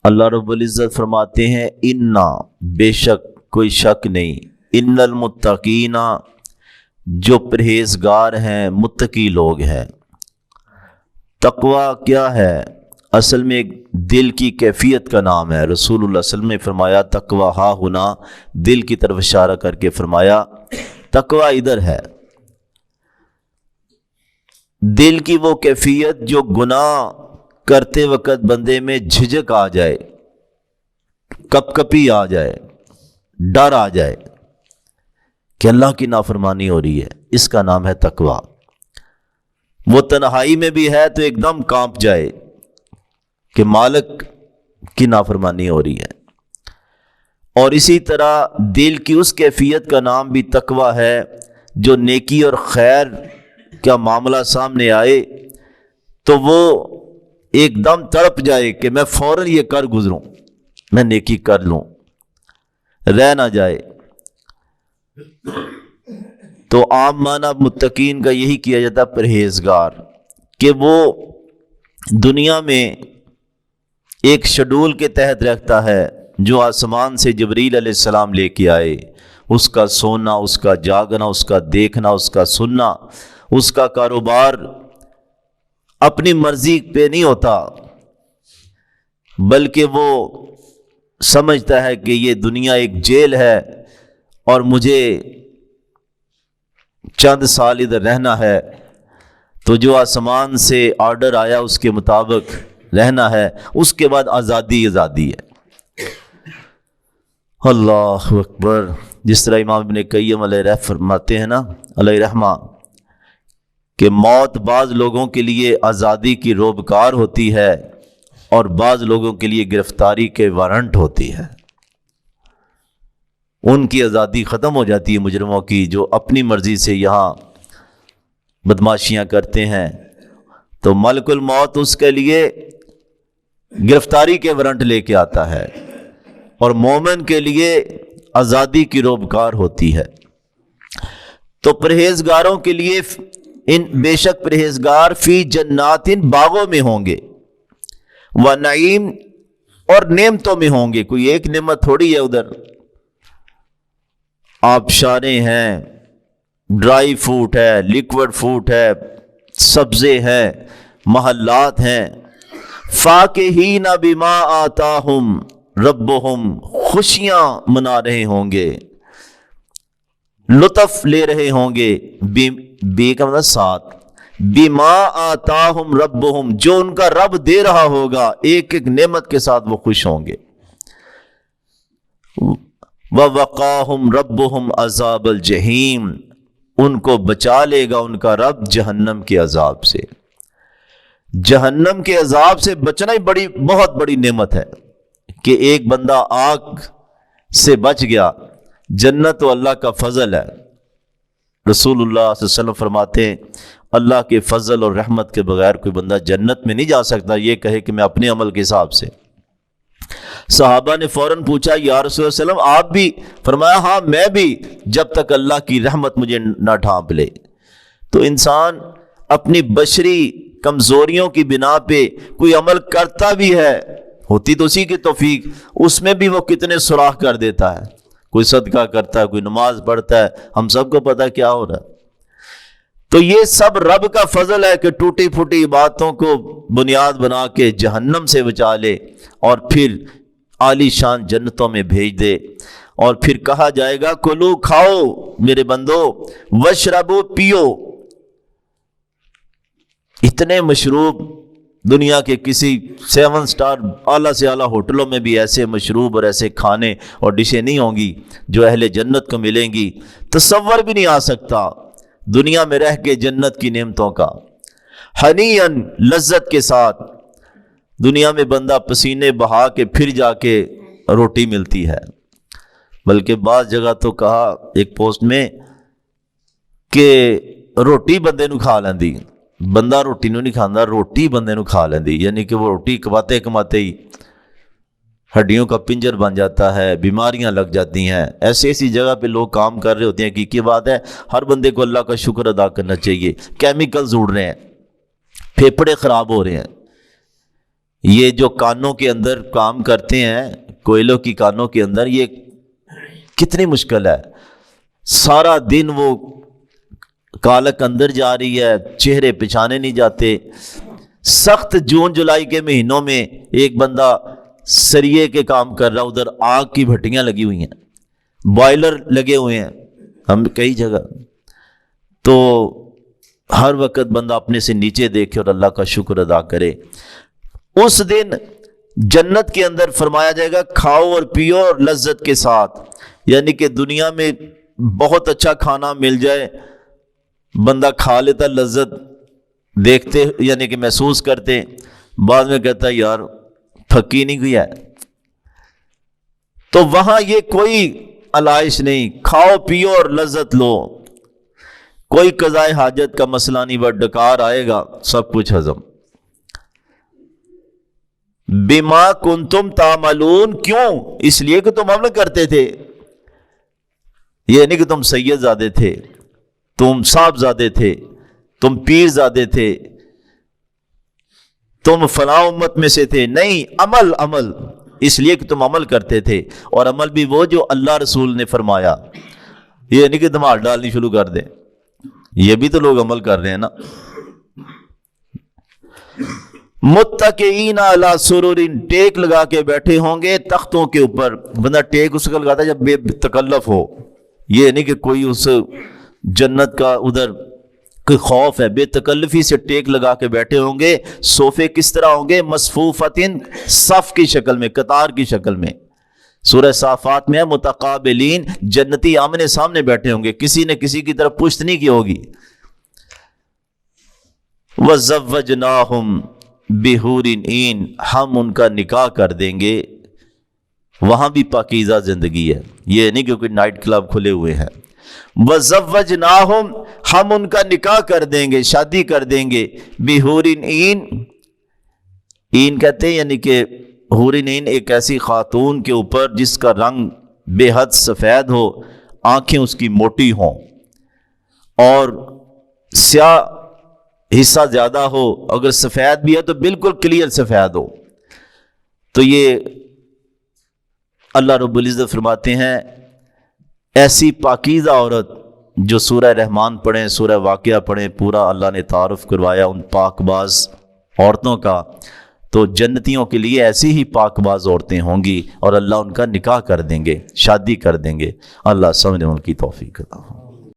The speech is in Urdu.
اللہ رب العزت فرماتے ہیں انا، بے شک کوئی شک نہیں، ان المتقین، جو پرہیزگار ہیں متقی لوگ ہیں۔ تقوی کیا ہے؟ اصل میں ایک دل کی کیفیت کا نام ہے۔ رسول اللہ صلی اللہ علیہ وسلم نے فرمایا تقوی ہا ہونا، دل کی طرف اشارہ کر کے فرمایا تقوی ادھر ہے۔ دل کی وہ کیفیت جو گناہ کرتے وقت بندے میں جھجک آ جائے، کپ کپی آ جائے، ڈر آ جائے کہ اللہ کی نافرمانی ہو رہی ہے، اس کا نام ہے تقوی۔ وہ تنہائی میں بھی ہے تو ایک دم کانپ جائے کہ مالک کی نافرمانی ہو رہی ہے۔ اور اسی طرح دل کی اس کیفیت کا نام بھی تقوی ہے جو نیکی اور خیر کا معاملہ سامنے آئے تو وہ ایک دم تڑپ جائے کہ میں فوراً یہ کر گزروں، میں نیکی کر لوں، رہ نہ جائے۔ تو عام معنی متقین کا یہی کیا جاتا ہے پرہیزگار، کہ وہ دنیا میں ایک شیڈول کے تحت رکھتا ہے جو آسمان سے جبریل علیہ السلام لے کے آئے، اس کا سونا، اس کا جاگنا، اس کا دیکھنا، اس کا سننا، اس کا کاروبار اپنی مرضی پہ نہیں ہوتا، بلکہ وہ سمجھتا ہے کہ یہ دنیا ایک جیل ہے اور مجھے چند سال ادھر رہنا ہے، تو جو آسمان سے آرڈر آیا اس کے مطابق رہنا ہے، اس کے بعد آزادی ہے۔ اللہ اکبر۔ جس طرح امام ابن قیم علیہ رحمہ فرماتے ہیں نا، علیہ رحمہ، کہ موت بعض لوگوں کے لیے آزادی کی روبکار ہوتی ہے اور بعض لوگوں کے لیے گرفتاری کے وارنٹ ہوتی ہے۔ ان کی آزادی ختم ہو جاتی ہے مجرموں کی، جو اپنی مرضی سے یہاں بدماشیاں کرتے ہیں، تو ملک الموت اس کے لیے گرفتاری کے وارنٹ لے کے آتا ہے، اور مومن کے لیے آزادی کی روبکار ہوتی ہے۔ تو پرہیزگاروں کے لیے بے شک پرہیزگار فی جنات، باغوں میں ہوں گے، و نعیم، اور نعمتوں میں ہوں گے۔ کوئی ایک نعمت تھوڑی ہے ادھر، آبشاریں ہیں، ڈرائی فروٹ ہے، لیکوڈ فروٹ ہے، سبزے ہیں، محلات ہیں۔ فاکہین بما آتاہم ربہم، خوشیاں منا رہے ہوں گے، لطف لے رہے ہوں گے، بے کا مطلب ساتھ، بما آتاہم ربہم، جو ان کا رب دے رہا ہوگا، ایک ایک نعمت کے ساتھ وہ خوش ہوں گے۔ وَوَقَاهُمْ رَبُّهُمْ عَذَابَ الْجَحِيمِ، ان کو بچا لے گا ان کا رب جہنم کے عذاب سے۔ جہنم کے عذاب سے بچنا ہی بہت بڑی نعمت ہے کہ ایک بندہ آگ سے بچ گیا۔ جنت تو اللہ کا فضل ہے۔ رسول اللہ صلی اللہ علیہ وسلم فرماتے ہیں اللہ کے فضل اور رحمت کے بغیر کوئی بندہ جنت میں نہیں جا سکتا یہ کہے کہ میں اپنے عمل کے حساب سے۔ صحابہ نے فوراً پوچھا یا رسول اللہ علیہ وسلم آپ بھی؟ فرمایا ہاں میں بھی، جب تک اللہ کی رحمت مجھے نہ ڈھانپ لے۔ تو انسان اپنی بشری کمزوریوں کی بنا پہ کوئی عمل کرتا بھی ہے، ہوتی تو اسی کی توفیق، اس میں بھی وہ کتنے سوراخ کر دیتا ہے۔ کوئی صدقہ کرتا ہے، کوئی نماز پڑھتا ہے، ہم سب کو پتہ کیا ہو رہا ہے۔ تو یہ سب رب کا فضل ہے کہ ٹوٹی پھوٹی باتوں کو بنیاد بنا کے جہنم سے بچا لے اور پھر عالی شان جنتوں میں بھیج دے۔ اور پھر کہا جائے گا کلو کھاؤ میرے بندو، وشربو پیو۔ اتنے مشروب دنیا کے کسی 7 سٹار اعلیٰ سے اعلیٰ ہوٹلوں میں بھی ایسے مشروب اور ایسے کھانے اور ڈشیں نہیں ہوں گی جو اہل جنت کو ملیں گی، تصور بھی نہیں آ سکتا دنیا میں رہ کے جنت کی نعمتوں کا۔ ہنیئن، لذت کے ساتھ۔ دنیا میں بندہ پسینے بہا کے پھر جا کے روٹی ملتی ہے، بلکہ بعض جگہ تو کہا ایک پوسٹ میں کہ روٹی بندے نو کھا لیندی، بندہ روٹی نو نہیں کھانا، روٹی بندے نو کھا لیندی، یعنی کہ وہ روٹی کماتے کماتے ہی ہڈیوں کا پنجر بن جاتا ہے، بیماریاں لگ جاتی ہیں۔ ایسی جگہ پہ لوگ کام کر رہے ہوتے ہیں کہ کی بات ہے ہر بندے کو اللہ کا شکر ادا کرنا چاہیے۔ کیمیکلز اڑ رہے ہیں، پھیپھڑے خراب ہو رہے ہیں، یہ جو کانوں کے اندر کام کرتے ہیں، کوئلوں کی کانوں کے اندر، یہ کتنی مشکل ہے. سارا دن وہ کالک اندر جا رہی ہے، چہرے پچھانے نہیں جاتے. سخت جون جولائی کے مہینوں میں ایک بندہ سریے کے کام کر رہا، ادھر آگ کی بھٹیاں لگی ہوئی ہیں، بوائلر لگے ہوئے ہیں ہم کئی جگہ. تو ہر وقت بندہ اپنے سے نیچے دیکھے اور اللہ کا شکر ادا کرے. اس دن جنت کے اندر فرمایا جائے گا کھاؤ اور پیو اور لذت کے ساتھ. یعنی کہ دنیا میں بہت اچھا کھانا مل جائے، بندہ کھا لیتا، لذت دیکھتے یعنی کہ محسوس کرتے، بعد میں کہتا ہے یار تھکی نہیں گیا ہے. تو وہاں یہ کوئی علائش نہیں، کھاؤ پیو اور لذت لو، کوئی قضائے حاجت کا مسئلہ نہیں، بس ڈکار آئے گا سب کچھ ہضم. بما کنتم تعملون، کیوں؟ اس لیے کہ تم عمل کرتے تھے. یہ نہیں کہ تم سید زادے تھے، تم صاحب زادے تھے، تم پیر زادے تھے، تم فلاں امت میں سے تھے. نہیں، عمل اس لیے کہ تم عمل کرتے تھے، اور عمل بھی وہ جو اللہ رسول نے فرمایا. یہ نہیں کہ دماغ ڈالنی شروع کر دیں، یہ بھی تو لوگ عمل کر رہے ہیں نا. متکئین علی سرر، ٹیک لگا کے بیٹھے ہوں گے تختوں کے اوپر. بندہ ٹیک اس کا لگاتا ہے جب بے تکلف ہو، یہ نہیں کہ کوئی اس جنت کا ادھر کوئی خوف ہے، بے تکلفی سے ٹیک لگا کے بیٹھے ہوں گے. صوفے کس طرح ہوں گے؟ مصفوفتن، صف کی شکل میں، قطار کی شکل میں. سورہ صافات میں ہے متقابلین، جنتی آمنے سامنے بیٹھے ہوں گے، کسی نے کسی کی طرف پشت نہیں کی ہوگی. وَزَوَّجْنَاهُمْ بِحُورٍ عِین، ہم ان کا نکاح کر دیں گے. وہاں بھی پاکیزہ زندگی ہے، یہ نہیں کہ کوئی نائٹ کلب کھلے ہوئے ہیں. وَزَوَّجْنَاهُمْ، ہم ان کا نکاح کر دیں گے، شادی کر دیں گے. بِحُورٍ عِین، عین کہتے ہیں یعنی کہ حورٍ عین ایک ایسی خاتون کے اوپر جس کا رنگ بے حد سفید ہو، آنکھیں اس کی موٹی ہوں اور سیاہ حصہ زیادہ ہو، اگر سفید بھی ہے تو بالکل کلیئر سفید ہو. تو یہ اللہ رب العزت فرماتے ہیں ایسی پاکیزہ عورت جو سورہ رحمان پڑھیں، سورہ واقعہ پڑھیں، پورا اللہ نے تعارف کروایا ان پاک باز عورتوں کا. تو جنتیوں کے لیے ایسی ہی پاک باز عورتیں ہوں گی اور اللہ ان کا نکاح کر دیں گے، شادی کر دیں گے. اللہ سمجھنے ان کی توفیق عطا فرمائے.